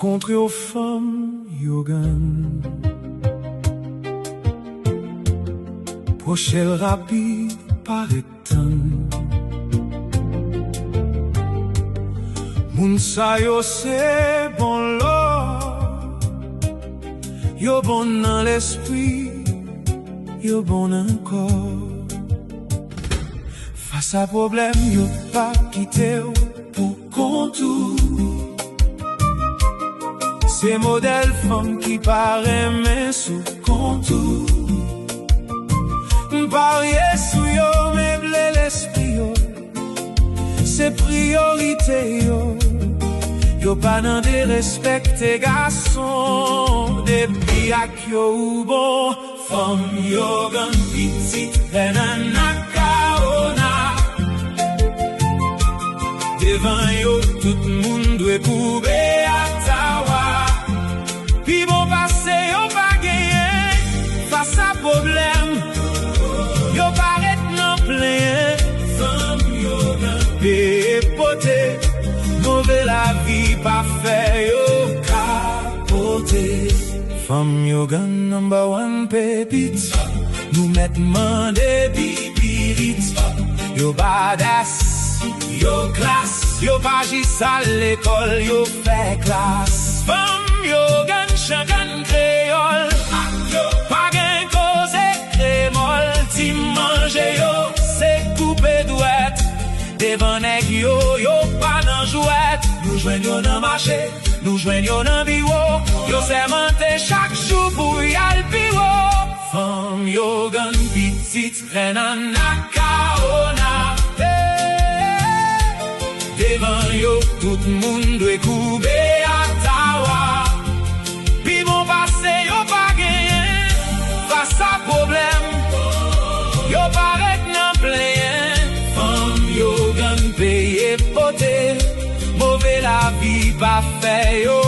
rencontré aux femmes yogan. Prochel rapide paraît moun sa yo c'est bon l'or, yo bon dans l'esprit, yo bon encore. Face à problème, yo pas quitté pour contour. C'est modèle femme qui paraît mais sous contour. Parier sous yo, meubler l'esprit yo. C'est priorité yo. Yo pas nan de respecter garçon. Depuis ak yo ou bon, femme yo gan pitit renanakaona. Devant yo tout moun dwe koube atawa. Pi bon passe yo pa genyen face à problème. Yo paret nan plein, femme yo gan pépoté. Mauvais la vie pas fait yo capoté. Femme yo gan number one pépite. Nous met mandé bibirit. Yo badass, yo classe. Yo pas juste à l'école, yo fait classe. Femme yo gan changan créole. Pas gain cause crémol. Ti mange yo, c'est coupé douette. Devant nèg yo, yo pas nan jouette. Nous joignons dans marché, nous joignons dans bureau. Yo sermenté chaque jour pour y al bureau. Femme yo gan pitit renanakaona. Devant yo, tout moun dwe koube atawa. Pi bon passe yo pa genyen face à problème. Yo paret nan plein. Femme yo gan paye poté. Mauvais la vie pas fait yo